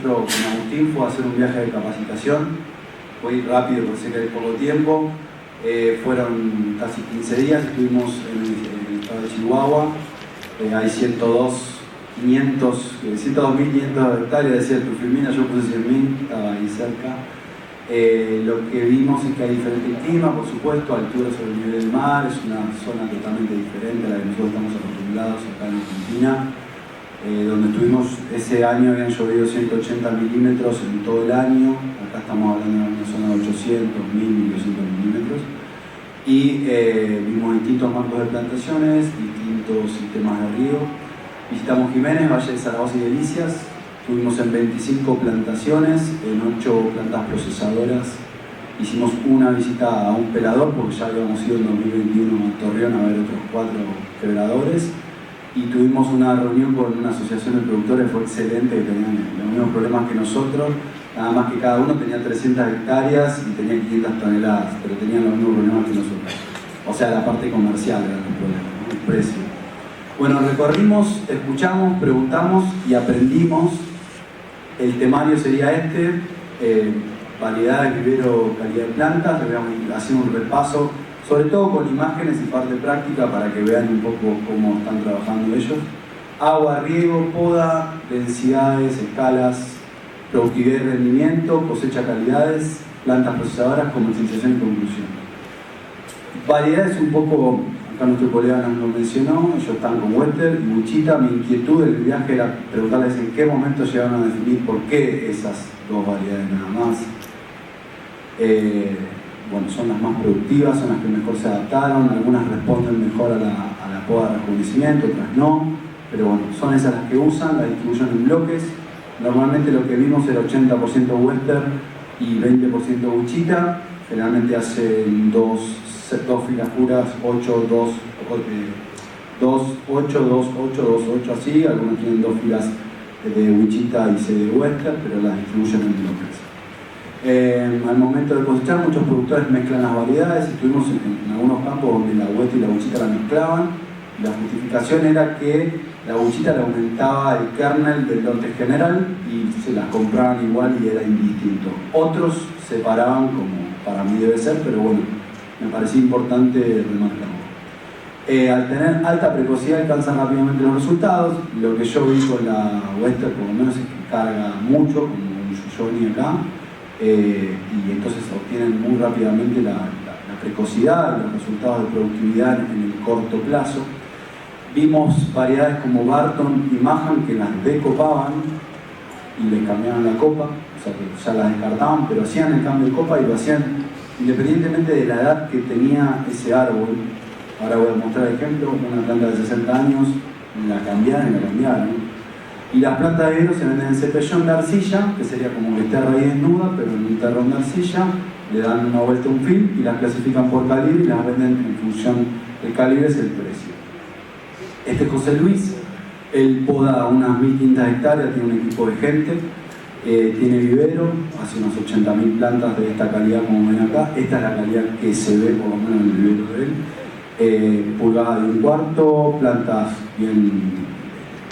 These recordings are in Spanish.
Con Agustín fue a hacer un viaje de capacitación. Voy a ir rápido porque sé que hay poco tiempo. Fueron casi 15 días, estuvimos en el estado de Chihuahua. Hay 102.500 hectáreas de cierto Tufilmina, yo puse 100.000, estaba ahí cerca. Lo que vimos es que hay diferente clima, por supuesto, altura sobre el nivel del mar, es una zona totalmente diferente a la que nosotros estamos acostumbrados acá en Argentina. Donde estuvimos ese año habían llovido 180 milímetros en todo el año, acá estamos hablando de una zona de 800, 1000, 1200 milímetros, y vimos distintos bancos de plantaciones, distintos sistemas de riego. Visitamos Jiménez, Valle de Zaragoza y Delicias, estuvimos en 25 plantaciones, en 8 plantas procesadoras. Hicimos una visita a un pelador porque ya habíamos ido en 2021 a Torreón a ver otros 4 quebradores. Y tuvimos una reunión con una asociación de productores, fue excelente, que tenían los mismos problemas que nosotros, nada más que cada uno tenía 300 hectáreas y tenía 500 toneladas, pero tenían los mismos problemas que nosotros. O sea, la parte comercial era el problema, ¿no? El precio. Bueno, recorrimos, escuchamos, preguntamos y aprendimos. El temario sería este, variedad de vivero, calidad de plantas. Le voy a hacer un repaso, sobre todo con imágenes y parte práctica para que vean un poco cómo están trabajando ellos. Agua, riego, poda, densidades, escalas, productividad y rendimiento, cosecha, calidades, plantas procesadoras, comercialización y conclusión. Variedades un poco, acá nuestro colega nos lo mencionó, ellos están con Wester y Wichita. Mi inquietud del viaje era preguntarles en qué momento llegaron a definir por qué esas dos variedades nada más. Bueno, son las más productivas, son las que mejor se adaptaron, algunas responden mejor a la poda de rejuvenecimiento, otras no, pero bueno, son esas las que usan, las distribuyen en bloques. Normalmente lo que vimos era 80% Wester y 20% Wichita, generalmente hacen dos filas puras, 8, 2, 8, 2, 8, 2, 8, así, algunos tienen 2 filas de Wichita y 6 de Wester, pero las distribuyen en bloques. Al momento de cosechar, muchos productores mezclan las variedades. Estuvimos en algunos campos donde la Wester y la Wichita la mezclaban. La justificación era que la Wichita le aumentaba el kernel del lote general y se las compraban igual y era indistinto. Otros separaban, como para mí debe ser, pero bueno, me parecía importante remarcarlo. Al tener alta precocidad alcanzan rápidamente los resultados. Lo que yo vi con la Wester por lo menos es que carga mucho, como un Yuyoni acá. Y entonces obtienen muy rápidamente la precocidad y los resultados de productividad en el corto plazo. Vimos variedades como Barton y Mahan que las decopaban y les cambiaban la copa, o sea que ya las descartaban, pero hacían el cambio de copa y lo hacían independientemente de la edad que tenía ese árbol. Ahora voy a mostrar ejemplo, una planta de 60 años la cambiaron. Y las plantas de vivero se venden en cepellón de arcilla, que sería como que esté raíz desnuda, pero en un terrón de arcilla, le dan una vuelta a un film y las clasifican por calibre y las venden en función del calibre, es el precio. Este es José Luis, él poda unas 1500 hectáreas, tiene un equipo de gente, tiene vivero, hace unas 80.000 plantas de esta calidad como ven acá. Esta es la calidad que se ve por lo menos en el vivero de él. Pulgada de 1/4, plantas bien,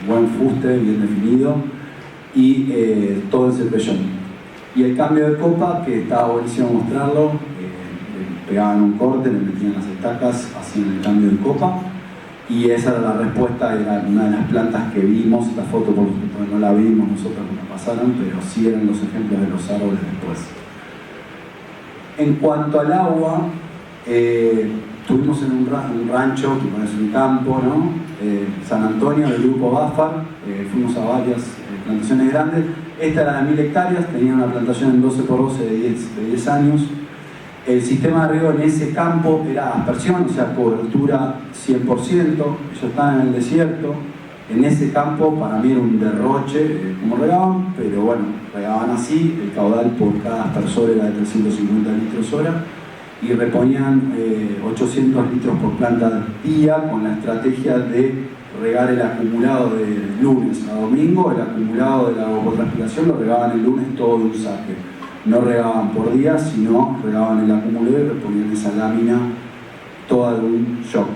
buen fuste, bien definido, y todo en cepellón. Y el cambio de copa, que estaba buenísimo mostrarlo, le pegaban un corte, le metían las estacas, hacían el cambio de copa, y esa era la respuesta, era una de las plantas que vimos. Esta foto por supuesto no la vimos nosotros cuando pasaron, pero sí eran los ejemplos de los árboles después. En cuanto al agua, estuvimos en un rancho, que es un campo, ¿no? San Antonio, del grupo BAFAR, fuimos a varias plantaciones grandes. Esta era de 1000 hectáreas, tenía una plantación en 12x12 de 10 años. El sistema de riego en ese campo era aspersión, o sea, cobertura 100%. Ellos estaban en el desierto. En ese campo para mí era un derroche como regaban, pero bueno, regaban así. El caudal por cada aspersor era de 350 litros hora. Y reponían 800 litros por planta día, con la estrategia de regar el acumulado de lunes a domingo. El acumulado de la evapotranspiración lo regaban el lunes todo de un saque. No regaban por día, sino regaban el acumulado y reponían esa lámina toda de un shock.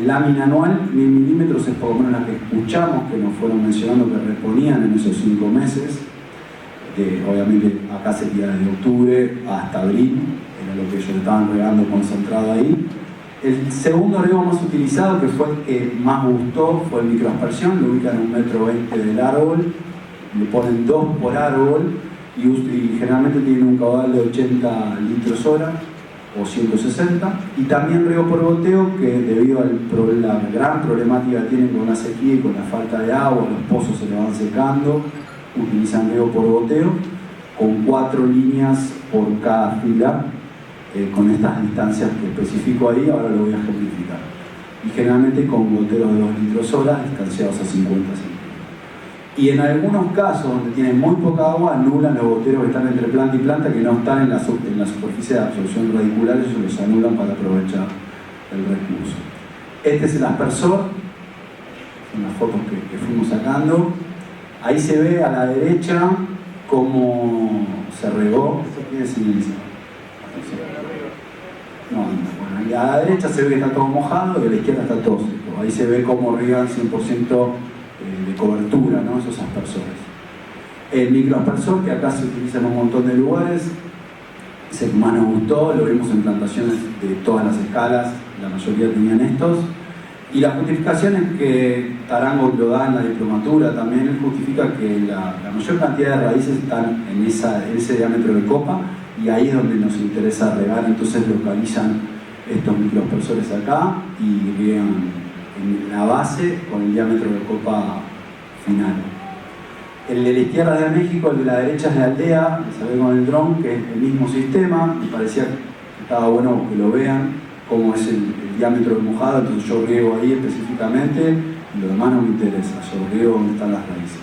Lámina anual, 1000 milímetros es por lo menos la que escuchamos, que nos fueron mencionando que reponían en esos 5 meses. Obviamente acá sería desde octubre hasta abril, era lo que ellos estaban regando concentrado ahí. El segundo riego más utilizado, que fue el que más gustó, fue el microaspersión. Lo ubican en 1,20 m del árbol, le ponen 2 por árbol y generalmente tienen un caudal de 80 litros hora o 160. Y también riego por goteo, que debido a la gran problemática que tienen con la sequía y con la falta de agua, los pozos se le van secando, utilizan riego por goteo con 4 líneas por cada fila, con estas distancias que especifico ahí, ahora lo voy a ejemplificar. Y generalmente con goteros de 2 litros hora distanciados a 50 centímetros. Y en algunos casos donde tienen muy poca agua, anulan los goteros que están entre planta y planta, que no están en la superficie de absorción radicular, ellos los anulan para aprovechar el recurso. Este es el aspersor, son las fotos que fuimos sacando. Ahí se ve a la derecha cómo se regó. ¿Esto quiere señalizar? No, bueno, a la derecha se ve que está todo mojado y a la izquierda está todo seco. Ahí se ve cómo riegan 100% de cobertura, ¿no? Esos aspersores. El microaspersor, que acá se utiliza en un montón de lugares, es el que más nos gustó, lo vimos en plantaciones de todas las escalas, la mayoría tenían estos. Y la justificación es que Tarango lo da en la diplomatura también, él justifica que la mayor cantidad de raíces están en ese diámetro de copa, y ahí es donde nos interesa regar, entonces localizan estos microaspersores acá y riegan en la base con el diámetro de copa final. El de la izquierda es de México, el de la derecha es de Aldea, que se ve con el dron, que es el mismo sistema. Me parecía que estaba bueno que lo vean, cómo es el diámetro de mojado, entonces yo riego ahí específicamente, y lo demás no me interesa, yo riego donde están las raíces.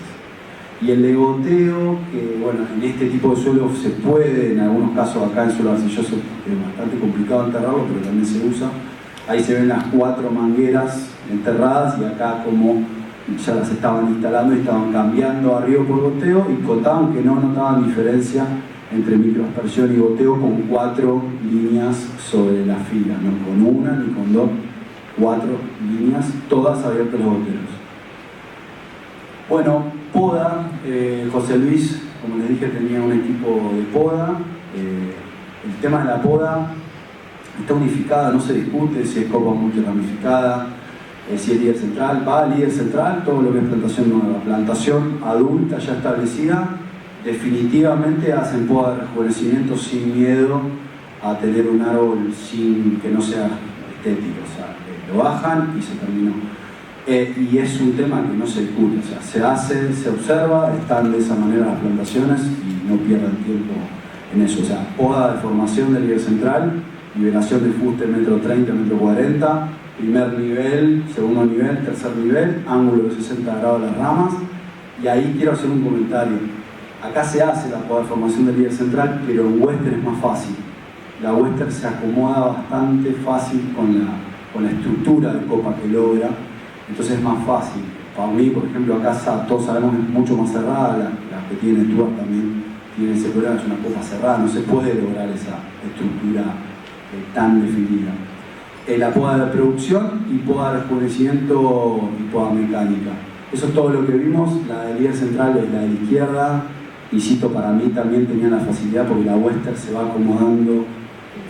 Y el de goteo, que bueno, en este tipo de suelo se puede, en algunos casos acá en suelo arcilloso es bastante complicado enterrarlo, pero también se usa. Ahí se ven las 4 mangueras enterradas y acá como ya las estaban instalando y estaban cambiando a riego por goteo, y contaban que no notaban diferencia entre microaspersión y goteo con 4 líneas sobre la fila, no con una ni con 2, 4 líneas, todas abiertas los goteros. Bueno, poda, José Luis, como les dije, tenía un equipo de poda. El tema de la poda está unificada, no se discute si es copa multiramificada, si es líder central, líder central, todo lo que es plantación nueva. Plantación adulta ya establecida, definitivamente hacen poda de rejuvenecimiento sin miedo a tener un árbol que no sea estético, o sea, lo bajan y se terminó. Y es un tema que no se discute, o sea, se hace, se observa, están de esa manera las plantaciones y no pierdan tiempo en eso. O sea, poda de formación del líder central, liberación del fuste 1,30 m, 1,40 m, primer nivel, segundo nivel, tercer nivel, ángulo de 60 grados las ramas. Y ahí quiero hacer un comentario. Acá se hace la poda de formación del líder central, pero en Western es más fácil. La Western se acomoda bastante fácil con la estructura de copa que logra. Entonces es más fácil. Para mí, por ejemplo, acá todos sabemos que es mucho más cerrada, la que tiene Stuart también tiene ese problema, es una copa cerrada, no se puede lograr esa estructura tan definida. La poda de producción y poda de rejuvenecimiento y poda mecánica. Eso es todo lo que vimos. La del líder central es la de la izquierda, insisto, para mí también tenía la facilidad porque la Western se va acomodando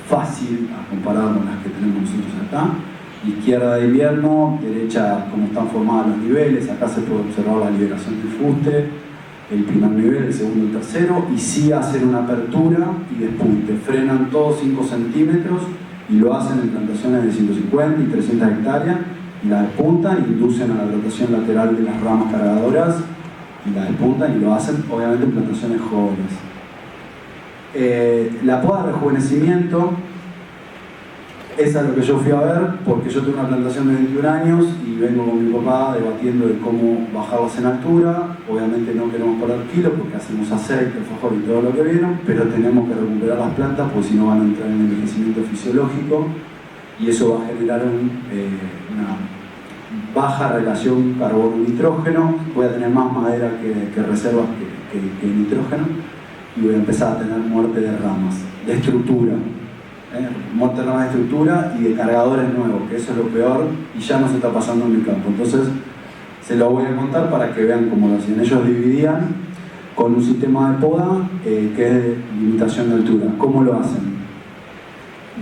fácil a comparar con las que tenemos nosotros acá. Izquierda de invierno, derecha como están formados los niveles, acá se puede observar la liberación del fuste, el primer nivel, el segundo, el tercero, y sí hacen una apertura y despunte, frenan todos 5 centímetros y lo hacen en plantaciones de 150 y 300 hectáreas, y la despuntan y inducen a la rotación lateral de las ramas cargadoras, y la despuntan y lo hacen obviamente en plantaciones jóvenes. La poda de rejuvenecimiento, esa es lo que yo fui a ver, porque yo tengo una plantación de 21 años y vengo con mi papá debatiendo de cómo bajarlas en altura. Obviamente no queremos perder kilos porque hacemos aceite, alfajor y todo lo que vieron, pero tenemos que recuperar las plantas porque si no van a entrar en envejecimiento fisiológico y eso va a generar una baja relación carbono-nitrógeno. Voy a tener más madera que reservas que nitrógeno y voy a empezar a tener muerte de ramas, de estructura. Morteros de estructura y de cargadores nuevos, que eso es lo peor y ya no se está pasando en mi campo. Entonces se lo voy a contar para que vean cómo lo hacían. Ellos dividían con un sistema de poda que es de limitación de altura. ¿Cómo lo hacen?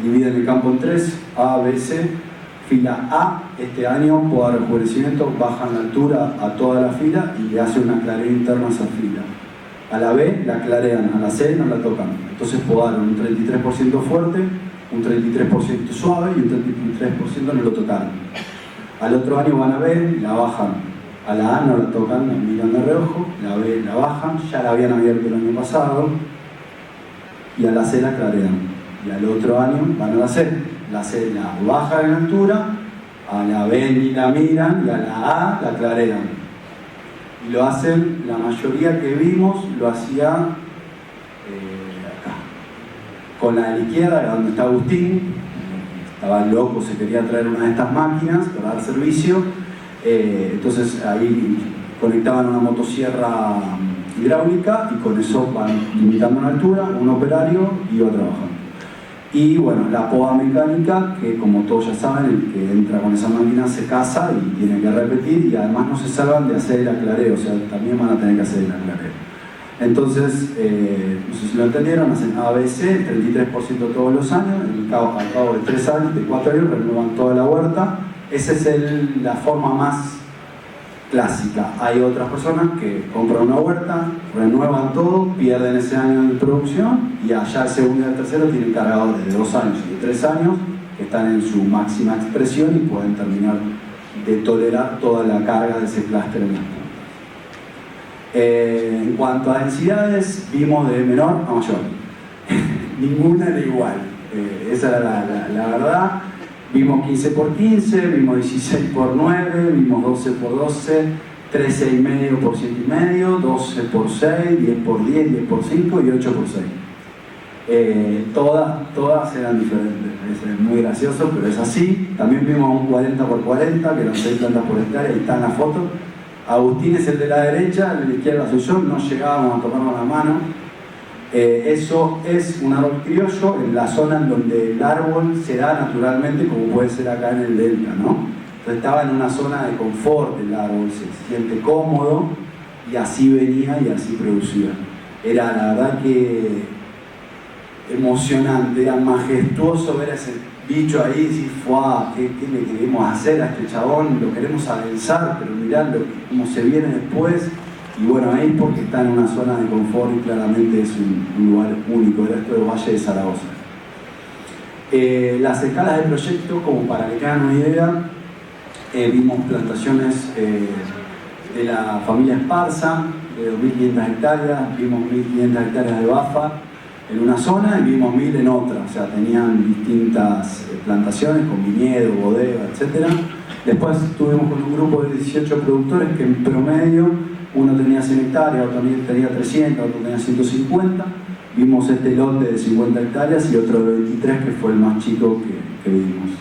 Dividen el campo en tres, A, B, C. Fila A, este año, poda de rejuvenecimiento, bajan la altura a toda la fila y le hace una clarea interna a esa fila. A la B la clarean, a la C no la tocan. Entonces podaron un 33% fuerte, un 33% suave y un 33% no lo tocaron. Al otro año van a B, la bajan. A la A no la tocan, la miran de reojo, la B la bajan, ya la habían abierto el año pasado, y a la C la clarean. Y al otro año van a la C. La C la bajan en altura, a la B ni la miran y a la A la clarean. Y lo hacen, la mayoría que vimos lo hacía acá. Con la de la izquierda, era donde está Agustín, estaba loco, se quería traer una de estas máquinas para dar servicio. Entonces ahí conectaban una motosierra hidráulica y con eso van limitando la altura, un operario iba trabajando. Y bueno, la poda mecánica, que como todos ya saben, el que entra con esa máquina se casa y tiene que repetir, y además no se salvan de hacer el aclareo, o sea, también van a tener que hacer el aclareo. Entonces, no sé si lo entendieron, hacen ABC, 33% todos los años, al cabo de 3 años, de 4 años, renuevan toda la huerta. Esa es la forma más clásica. Hay otras personas que compran una huerta, renuevan todo, pierden ese año de producción y allá el segundo y el tercero tienen cargadores de 2 años y de 3 años que están en su máxima expresión y pueden terminar de tolerar toda la carga de ese clúster en las plantas. En cuanto a densidades, vimos de menor a mayor. Ninguna era igual. Esa era la verdad. Vimos 15 por 15, vimos 16 por 9, vimos 12 por 12, 13,5 por 7,5, 12 por 6, 10 por 10, 10 por 5 y 8 por 6. Todas eran diferentes. Es muy gracioso, pero es así. También vimos un 40 por 40, que eran 6 plantas por hectárea, ahí está en la foto. Agustín es el de la derecha, el de la izquierda soy yo, no llegábamos a tomarnos la mano. Eso es un árbol criollo en la zona en donde el árbol se da naturalmente, como puede ser acá en el delta, ¿no? Entonces estaba en una zona de confort el árbol, se siente cómodo y así venía y así producía. Era la verdad que emocionante, era majestuoso ver a ese bicho ahí y decir, ¡fuah! ¿Qué le queremos hacer a este chabón? Lo queremos adensar, pero mirá cómo se viene después. Y bueno, ahí porque está en una zona de confort y claramente es un lugar único, era esto del Valle de Zaragoza. Las escalas del proyecto, como para que tengan una idea, vimos plantaciones de la familia Esparza, de 2.500 hectáreas, vimos 1.500 hectáreas de Bafa en una zona y vimos 1.000 en otra, o sea, tenían distintas plantaciones con viñedo, bodega, etc. Después estuvimos con un grupo de 18 productores que en promedio uno tenía 100 hectáreas, otro tenía 300, otro tenía 150. Vimos este lote de 50 hectáreas y otro de 23 que fue el más chico que vimos.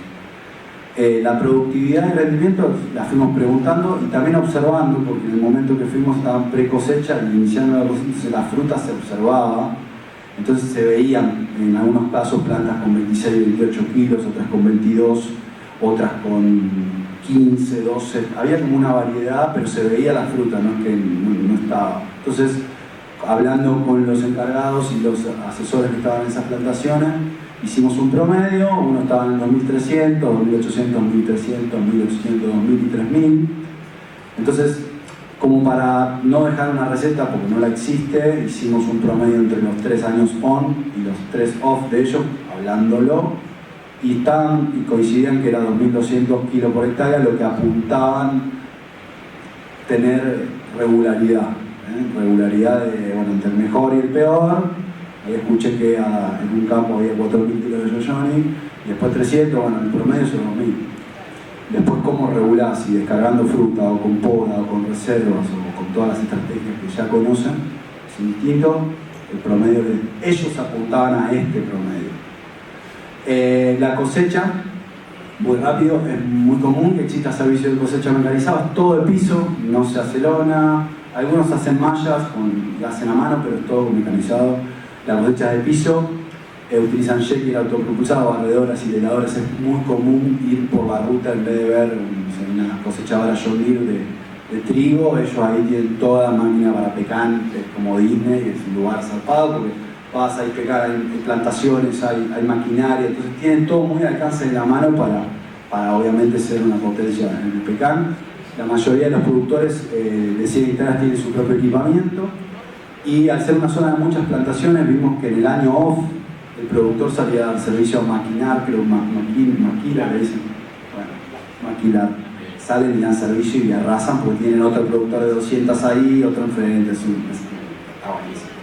La productividad y rendimiento la fuimos preguntando y también observando, porque en el momento que fuimos estaban pre-cosecha y iniciando la cosecha, entonces la fruta se observaba, entonces se veían en algunos casos plantas con 26, 28 kilos, otras con 22, otras con 15, 12, había como una variedad, pero se veía la fruta, no es que no estaba. Entonces, hablando con los encargados y los asesores que estaban en esas plantaciones, hicimos un promedio, uno estaba en 2.300, 2.800, 1.300, 1.800, 2.000 y 3.000. Entonces, como para no dejar una receta, porque no la existe, hicimos un promedio entre los 3 años on y los 3 off de ellos, hablándolo, y coincidían que era 2.200 kilos por hectárea, lo que apuntaban tener regularidad. Regularidad entre el mejor y el peor. Ahí escuché que en un campo había 4.000 kilos de yoyoni, y después 300, bueno, el promedio son 2.000. Después, ¿cómo regular? Si descargando fruta, o con poda, o con reservas, o con todas las estrategias que ya conocen, es distinto. El promedio ellos apuntaban a este promedio. La cosecha, muy rápido, es muy común que exista servicio de cosecha mecanizado, es todo de piso, no se hace lona, algunos hacen mallas y hacen a mano, pero es todo mecanizado. La cosecha de piso, utilizan jet y autopropulsado, barredoras y heladoras. Es muy común ir por la ruta en vez de ver una cosechadora John Deere de trigo. Ellos ahí tienen toda máquina para pecan, como Disney, es un lugar zarpado porque vas a ir pecar en plantaciones, hay maquinaria, entonces tienen todo muy al alcance de la mano para obviamente ser una potencia en el pecan. La mayoría de los productores de 100 hectáreas tienen su propio equipamiento, y al ser una zona de muchas plantaciones vimos que en el año off el productor salía a dar servicio a maquinar, creo maquila, le dicen, bueno, maquilar, salen y dan servicio y arrasan porque tienen otro productor de 200 ahí, otro enfrente, está buenísimo.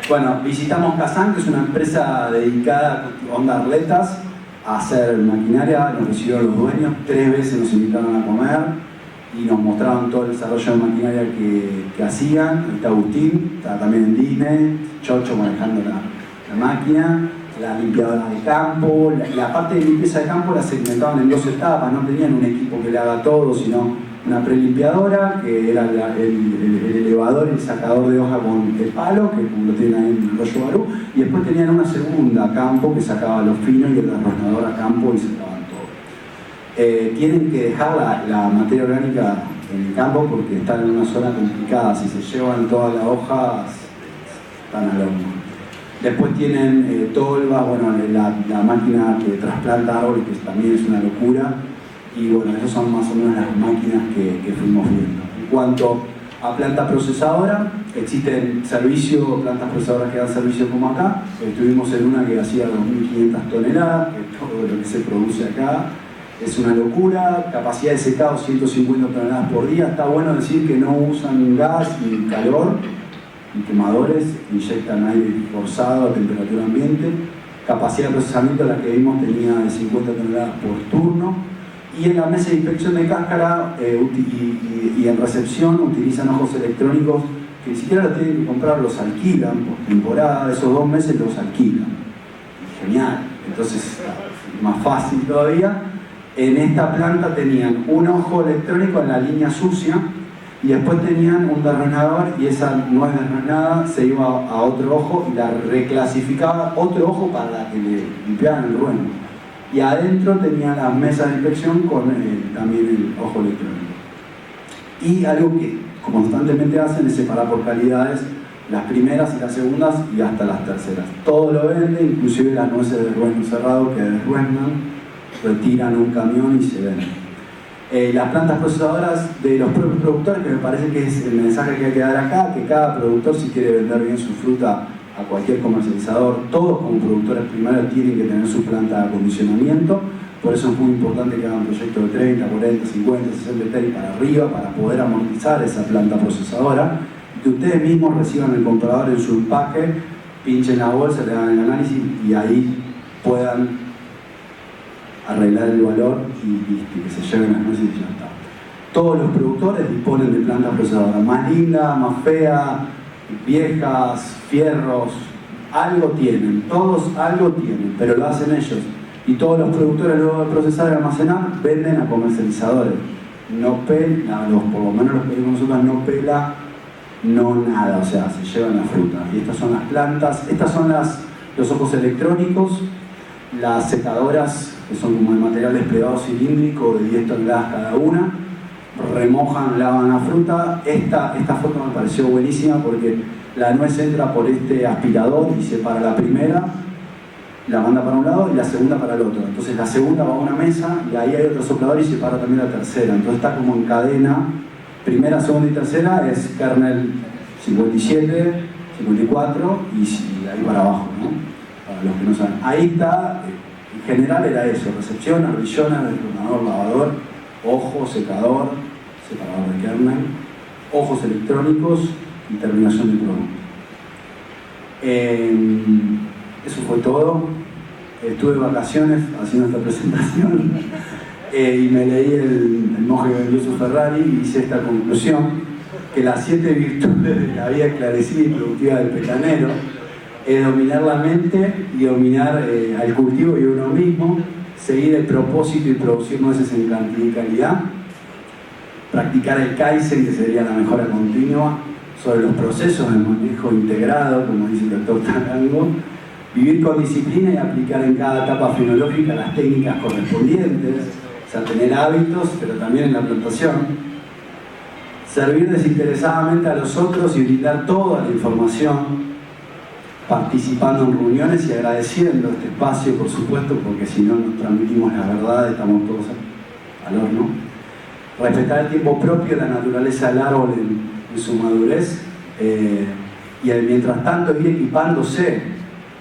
Bueno, visitamos Kazán, que es una empresa dedicada a onda atletas, a hacer maquinaria. Nos recibieron los dueños, 3 veces nos invitaron a comer y nos mostraron todo el desarrollo de maquinaria que hacían. Ahí está Agustín, está también en Disney, Chocho manejando la máquina, la limpiadora de campo. La parte de limpieza de campo la segmentaban en 2 etapas, no tenían un equipo que le haga todo, sino una prelimpiadora, que era el elevador y el sacador de hoja con el palo, que lo tienen ahí en el Rollo Barú, y después tenían una segunda a campo que sacaba los finos y el arrojador a campo y sacaban todo. Tienen que dejar la materia orgánica en el campo porque están en una zona complicada. Si se llevan todas las hojas, están al horno. Después tienen tolvas, bueno, la máquina que trasplanta árboles, que también es una locura. Y bueno, esas son más o menos las máquinas que fuimos viendo. En cuanto a planta procesadora, existen plantas procesadoras que dan servicio como acá. Estuvimos en una que hacía 2.500 toneladas, que todo lo que se produce acá es una locura. Capacidad de secado 150 toneladas por día. Está bueno decir que no usan gas ni calor ni quemadores, inyectan aire forzado a temperatura ambiente. Capacidad de procesamiento, la que vimos, tenía de 50 toneladas por turno. Y en la mesa de inspección de cáscara y en recepción utilizan ojos electrónicos que ni siquiera los tienen que comprar, los alquilan por temporada. Esos 2 meses los alquilan. Genial. Entonces, más fácil todavía. En esta planta tenían un ojo electrónico en la línea sucia y después tenían un derrenador, y esa no es derrenada, se iba a otro ojo y la reclasificaba otro ojo para que le limpiaran el rueno. Y adentro tenía las mesas de inspección con también el ojo electrónico. Y algo que constantemente hacen es separar por calidades las primeras y las segundas y hasta las terceras. Todo lo venden, inclusive las nueces de rueno cerrado que desruenan, retiran un camión y se venden. Las plantas procesadoras de los propios productores, que me parece que es el mensaje que hay que dar acá, que cada productor, si quiere vender bien su fruta a cualquier comercializador, todos como productores primarios tienen que tener su planta de acondicionamiento. Por eso es muy importante que hagan proyectos de 30, 40, 50, 60 hectáreas para arriba para poder amortizar esa planta procesadora, y que ustedes mismos reciban el comprador en su empaque, pinchen la bolsa, le hagan el análisis y ahí puedan arreglar el valor y que se lleven las nueces y ya está. Todos los productores disponen de plantas procesadoras, más lindas, más feas, viejas, fierros, algo tienen, todos algo tienen, pero lo hacen ellos. Y todos los productores, luego de procesar y almacenar, venden a comercializadores. No pela, por lo menos los que vimos nosotros, no pela, no nada, o sea, se llevan la fruta. Y estas son las plantas, estas son los ojos electrónicos, las secadoras, que son como de material desplegado cilíndrico de 10 toneladas cada una. Remojan, lavan la fruta. Esta foto me pareció buenísima porque la nuez entra por este aspirador y separa la primera, la manda para un lado y la segunda para el otro. Entonces la segunda va a una mesa y ahí hay otro soplador y separa también la tercera. Entonces está como en cadena. Primera, segunda y tercera es kernel 57, 54 y ahí para abajo, ¿no? Para los que no saben. Ahí está, en general era eso: recepción, ardillona, destornador, lavador, ojo, secador, separador de kernel, ojos electrónicos y terminación de producto. Eso fue todo. Estuve de vacaciones haciendo esta presentación y me leí el monje que vendió su Ferrari y hice esta conclusión: que las 7 virtudes de la vida esclarecida y productiva del pecanero es dominar la mente y dominar al cultivo y uno mismo, seguir el propósito y producir nueces en cantidad y calidad, practicar el Kaizen, que sería la mejora continua, sobre los procesos de manejo integrado, como dice el doctor Tarango, Vivir con disciplina y aplicar en cada etapa fenológica las técnicas correspondientes, o sea, tener hábitos, pero también en la plantación. Servir desinteresadamente a los otros y brindar toda la información, participando en reuniones y agradeciendo este espacio, por supuesto, porque si no nos transmitimos la verdad, estamos todos al horno. Respetar el tiempo propio, la naturaleza del árbol en su madurez, y mientras tanto ir equipándose,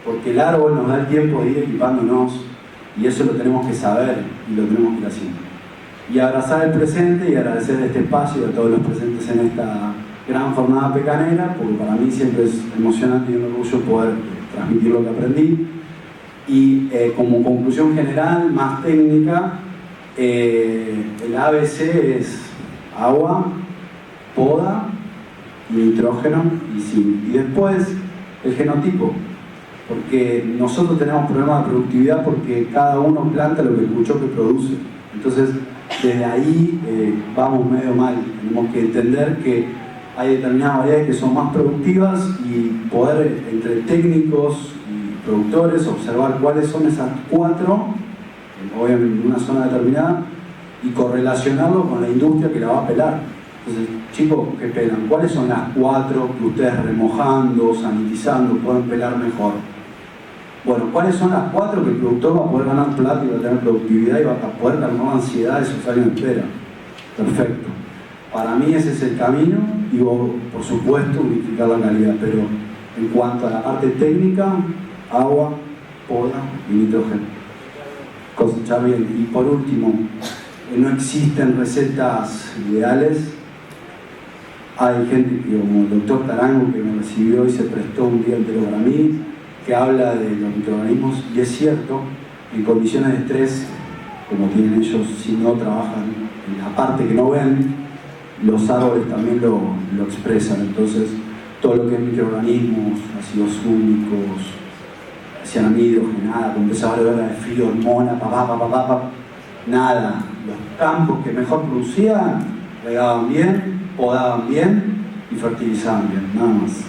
porque el árbol nos da el tiempo de ir equipándonos, y eso lo tenemos que saber y lo tenemos que ir haciendo. Y abrazar el presente y agradecer este espacio a todos los presentes en esta gran jornada pecanera, porque para mí siempre es emocionante y un orgullo poder transmitir lo que aprendí. Y como conclusión general, más técnica, el ABC es agua, poda, nitrógeno y zinc. Y después el genotipo, porque nosotros tenemos problemas de productividad porque cada uno planta lo que escuchó que produce. Entonces, desde ahí vamos medio mal. Tenemos que entender que hay determinadas variedades que son más productivas y poder, entre técnicos y productores, observar cuáles son esas 4, obviamente en una zona determinada, y correlacionarlo con la industria que la va a pelar. Entonces, chicos que pelan, ¿cuáles son las 4 que ustedes remojando, sanitizando, pueden pelar mejor? Bueno, ¿cuáles son las 4 que el productor va a poder ganar plata y va a tener productividad y va a poder calmar la ansiedad de sus años de espera? Perfecto. Para mí ese es el camino y por supuesto unificar la calidad, pero en cuanto a la parte técnica, agua, poda y nitrógeno. Cosechar bien. Y por último, no existen recetas ideales. Hay gente como el doctor Tarango que me recibió y se prestó un día entero para mí, que habla de los microorganismos, y es cierto, en condiciones de estrés, como tienen ellos, si no trabajan en la parte que no ven, los árboles también lo expresan. Entonces, todo lo que es microorganismos, ácidos úmicos, cianamida, hidrogenada, compensadores de frío, hormona, nada. Los campos que mejor producían, regaban bien, podaban bien y fertilizaban bien, nada más.